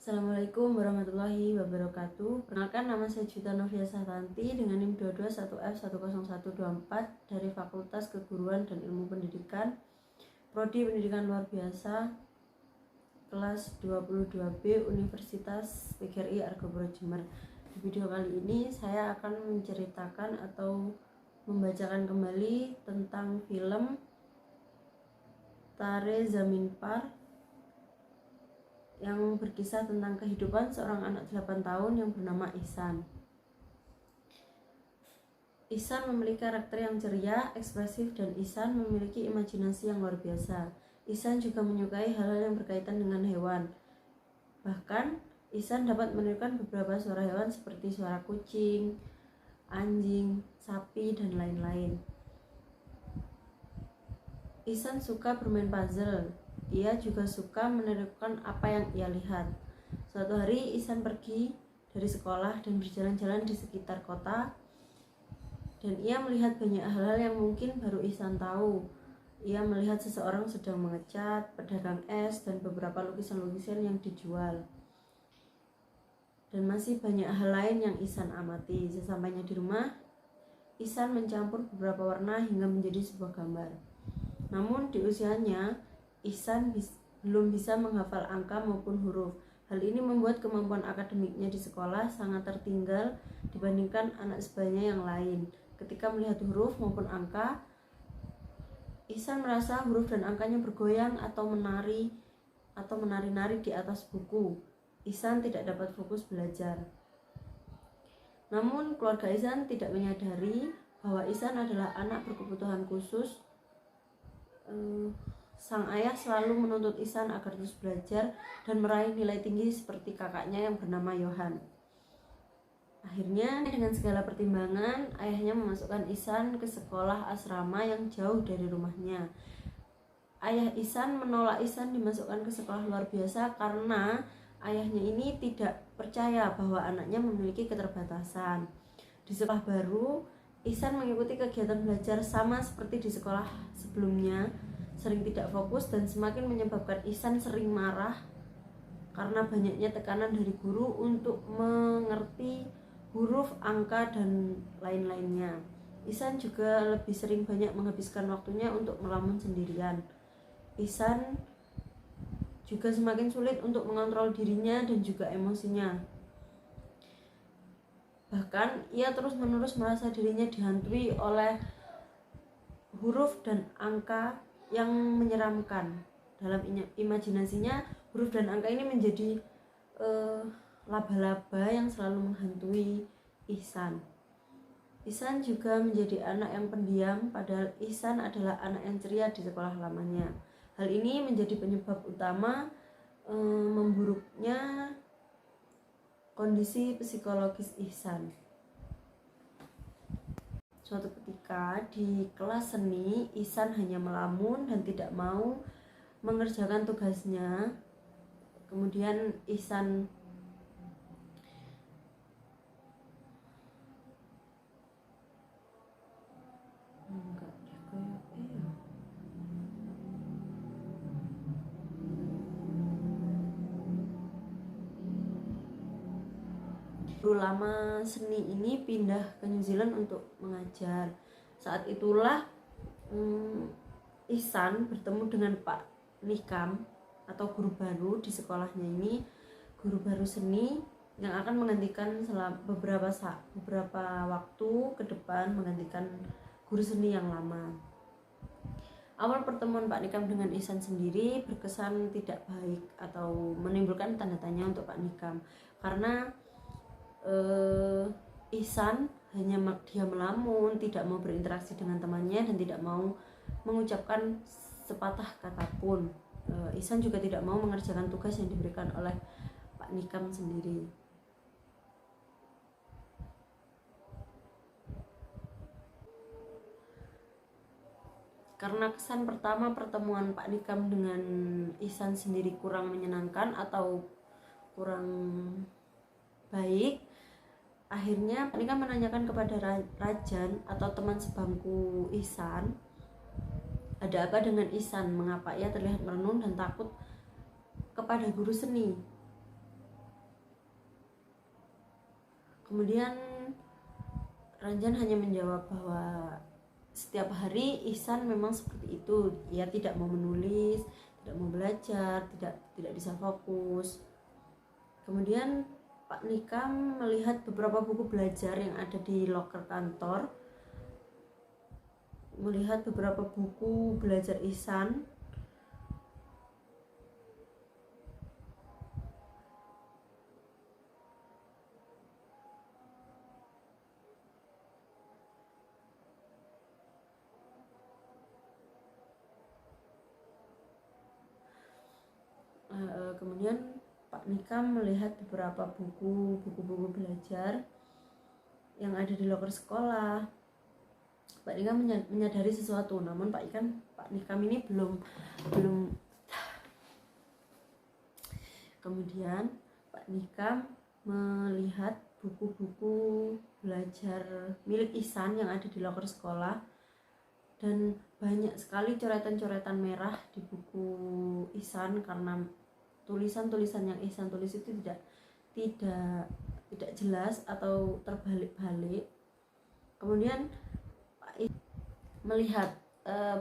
Assalamualaikum warahmatullahi wabarakatuh. Perkenalkan, nama saya Juta Novia Sahtanti dengan NIM 221F10124 dari Fakultas Keguruan dan Ilmu Pendidikan, Prodi Pendidikan Luar Biasa, kelas 22B Universitas PGRI Argopuro Jember. Di video kali ini saya akan menceritakan atau membacakan kembali tentang film Tare Zameen Par yang berkisah tentang kehidupan seorang anak 8 tahun yang bernama Ihsan. Ihsan memiliki karakter yang ceria, ekspresif, dan Ihsan memiliki imajinasi yang luar biasa. Ihsan juga menyukai hal-hal yang berkaitan dengan hewan. Bahkan, Ihsan dapat menirukan beberapa suara hewan seperti suara kucing, anjing, sapi, dan lain-lain. Ihsan suka bermain puzzle. Ia juga suka menirukan apa yang ia lihat. Suatu hari Ihsan pergi dari sekolah dan berjalan-jalan di sekitar kota, dan ia melihat banyak hal-hal yang mungkin baru Ihsan tahu. Ia melihat seseorang sedang mengecat, pedagang es, dan beberapa lukisan-lukisan yang dijual. Dan masih banyak hal lain yang Ihsan amati. Sesampainya di rumah, Ihsan mencampur beberapa warna hingga menjadi sebuah gambar. Namun di usianya, Ihsan belum bisa menghafal angka maupun huruf. Hal ini membuat kemampuan akademiknya di sekolah sangat tertinggal dibandingkan anak sebayanya yang lain. Ketika melihat huruf maupun angka, Ihsan merasa huruf dan angkanya bergoyang atau menari-nari di atas buku. Ihsan tidak dapat fokus belajar. Namun keluarga Ihsan tidak menyadari bahwa Ihsan adalah anak berkebutuhan khusus. Sang ayah selalu menuntut Ihsan agar terus belajar dan meraih nilai tinggi seperti kakaknya yang bernama Yohan. Akhirnya, dengan segala pertimbangan, ayahnya memasukkan Ihsan ke sekolah asrama yang jauh dari rumahnya. Ayah Ihsan menolak Ihsan dimasukkan ke sekolah luar biasa karena ayahnya ini tidak percaya bahwa anaknya memiliki keterbatasan. Di sekolah baru, Ihsan mengikuti kegiatan belajar sama seperti di sekolah sebelumnya, sering tidak fokus dan semakin menyebabkan Ihsan sering marah karena banyaknya tekanan dari guru untuk mengerti huruf, angka, dan lain-lainnya. Ihsan juga lebih sering banyak menghabiskan waktunya untuk melamun sendirian. Ihsan juga semakin sulit untuk mengontrol dirinya dan juga emosinya. Bahkan ia terus-menerus merasa dirinya dihantui oleh huruf dan angka yang menyeramkan. Dalam imajinasinya, huruf dan angka ini menjadi laba-laba yang selalu menghantui Ihsan. Ihsan juga menjadi anak yang pendiam, padahal Ihsan adalah anak yang ceria di sekolah lamanya. Hal ini menjadi penyebab utama memburuknya kondisi psikologis Ihsan. Suatu ketika di kelas seni, Ihsan hanya melamun dan tidak mau mengerjakan tugasnya. Kemudian Ihsan guru lama seni ini pindah ke New Zealand untuk mengajar. Saat itulah Ihsan bertemu dengan Pak Nikam atau guru baru di sekolahnya ini, guru baru seni yang akan menggantikan beberapa waktu ke depan, menggantikan guru seni yang lama. Awal pertemuan Pak Nikam dengan Ihsan sendiri berkesan tidak baik atau menimbulkan tanda tanya untuk Pak Nikam, karena Ihsan hanya dia melamun, tidak mau berinteraksi dengan temannya dan tidak mau mengucapkan sepatah kata pun. Ihsan juga tidak mau mengerjakan tugas yang diberikan oleh Pak Nikam sendiri. Karena kesan pertama pertemuan Pak Nikam dengan Ihsan sendiri kurang menyenangkan atau kurang baik, akhirnya Pak Nikam menanyakan kepada Rajan atau teman sebangku Ihsan, ada apa dengan Ihsan, mengapa ia terlihat merenung dan takut kepada guru seni. Kemudian Ranjan hanya menjawab bahwa setiap hari Ihsan memang seperti itu. Ia tidak mau menulis, tidak mau belajar, tidak bisa fokus. Kemudian Pak Nikam melihat beberapa buku belajar yang ada di loker kantor, melihat beberapa buku belajar Ihsan. Kemudian Pak Nikam melihat beberapa buku-buku belajar yang ada di loker sekolah. Pak Nikam menyadari sesuatu, namun Pak Nikam ini belum. Kemudian Pak Nikam melihat buku-buku belajar milik Ihsan yang ada di loker sekolah, dan banyak sekali coretan-coretan merah di buku Ihsan karena tulisan-tulisan yang Ihsan tulis itu tidak jelas atau terbalik-balik. Kemudian Pak melihat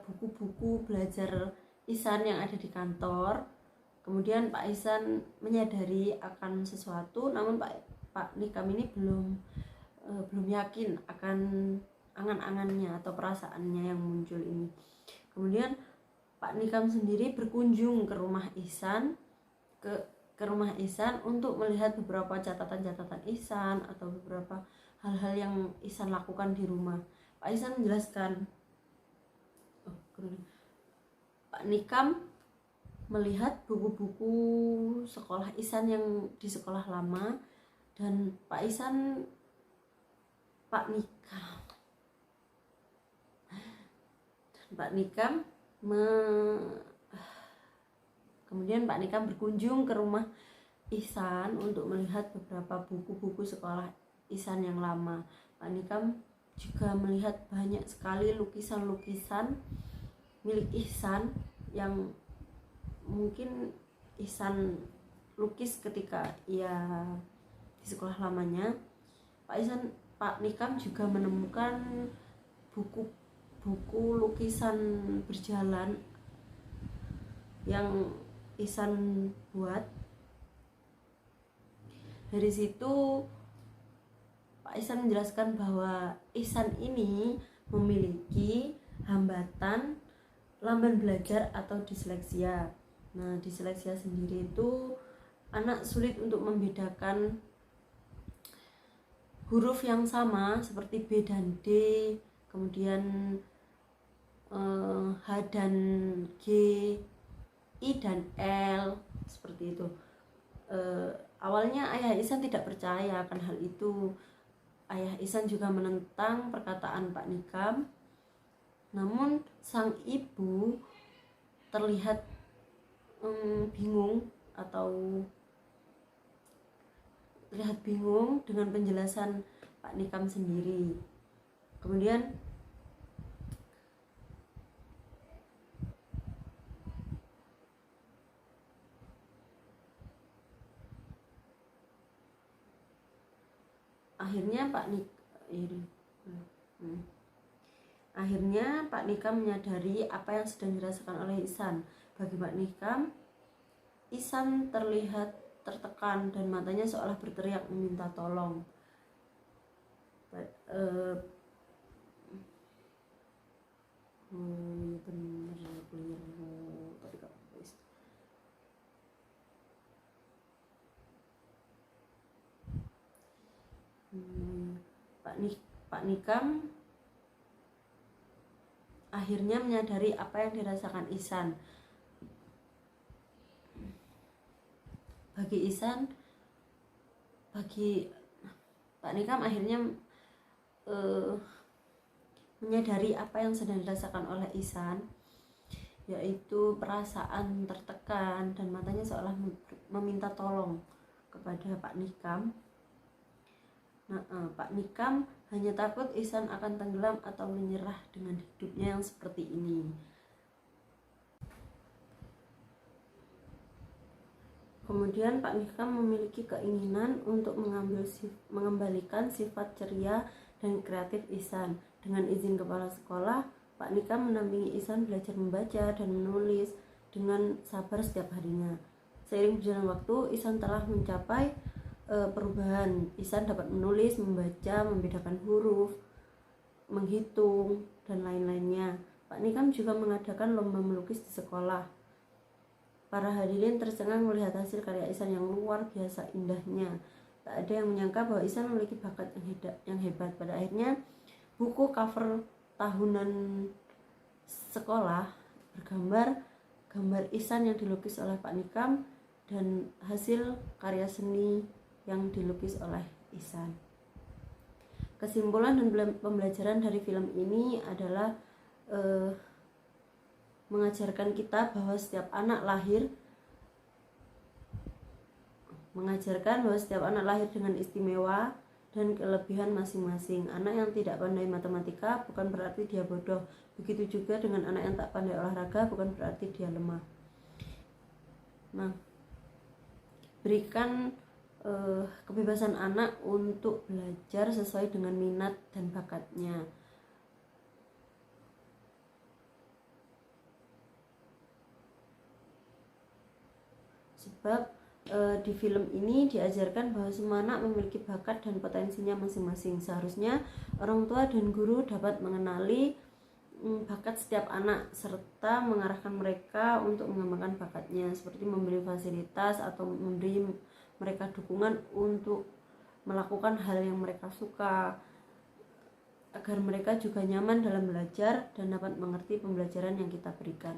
buku-buku belajar Ihsan yang ada di kantor. Kemudian Pak Ihsan menyadari akan sesuatu, namun Pak Nikam ini belum yakin akan angan-angannya atau perasaannya yang muncul ini. Kemudian Pak Nikam sendiri berkunjung ke rumah Ihsan, ke rumah Ihsan untuk melihat beberapa catatan-catatan Ihsan atau beberapa hal-hal yang Ihsan lakukan di rumah. Pak Ihsan menjelaskan, Pak Nikam melihat buku-buku sekolah Ihsan yang di sekolah lama, dan Pak Nikam kemudian Pak Nikam berkunjung ke rumah Ihsan untuk melihat beberapa buku-buku sekolah Ihsan yang lama. Pak Nikam juga melihat banyak sekali lukisan-lukisan milik Ihsan yang mungkin Ihsan lukis ketika ia di sekolah lamanya. Pak Nikam juga menemukan buku lukisan berjalan yang Ihsan buat. Dari situ Pak Ihsan menjelaskan bahwa Ihsan ini memiliki hambatan lamban belajar atau disleksia. Nah, disleksia sendiri itu anak sulit untuk membedakan huruf yang sama seperti B dan D, kemudian H dan G, I dan L, seperti itu. Awalnya ayah Ihsan tidak percaya akan hal itu. Ayah Ihsan juga menentang perkataan Pak Nikam. Namun sang ibu terlihat bingung dengan penjelasan Pak Nikam sendiri. Kemudian akhirnya Pak Nikam menyadari apa yang sedang dirasakan oleh Ihsan. Bagi Pak Nikam, Ihsan terlihat tertekan dan matanya seolah berteriak meminta tolong. Pak Nikam akhirnya menyadari apa yang dirasakan Ihsan. Bagi Pak Nikam akhirnya menyadari apa yang sedang dirasakan oleh Ihsan, yaitu perasaan tertekan dan matanya seolah meminta tolong kepada Pak Nikam. Pak Nikam hanya takut Ihsan akan tenggelam atau menyerah dengan hidupnya yang seperti ini. Kemudian Pak Nikam memiliki keinginan untuk mengembalikan sifat ceria dan kreatif Ihsan. Dengan izin kepala sekolah, Pak Nikam mendampingi Ihsan belajar membaca dan menulis dengan sabar setiap harinya. Seiring berjalan waktu, Ihsan telah mencapai perubahan. Ihsan dapat menulis, membaca, membedakan huruf, menghitung, dan lain-lainnya. Pak Nikam juga mengadakan lomba melukis di sekolah. Para hadirin tercengang melihat hasil karya Ihsan yang luar biasa indahnya. Tak ada yang menyangka bahwa Ihsan memiliki bakat yang hebat. Pada akhirnya, buku cover tahunan sekolah bergambar gambar Ihsan yang dilukis oleh Pak Nikam dan hasil karya seni yang dilukis oleh Ihsan. Kesimpulan dan pembelajaran dari film ini adalah mengajarkan kita bahwa setiap anak lahir dengan istimewa dan kelebihan masing-masing. Anak yang tidak pandai matematika bukan berarti dia bodoh. Begitu juga dengan anak yang tak pandai olahraga bukan berarti dia lemah. Nah, berikan kebebasan anak untuk belajar sesuai dengan minat dan bakatnya. Sebab di film ini diajarkan bahwa semua anak memiliki bakat dan potensinya masing-masing. Seharusnya orang tua dan guru dapat mengenali bakat setiap anak serta mengarahkan mereka untuk mengembangkan bakatnya, seperti memberi fasilitas atau memberi mereka dukungan untuk melakukan hal yang mereka suka, agar mereka juga nyaman dalam belajar dan dapat mengerti pembelajaran yang kita berikan.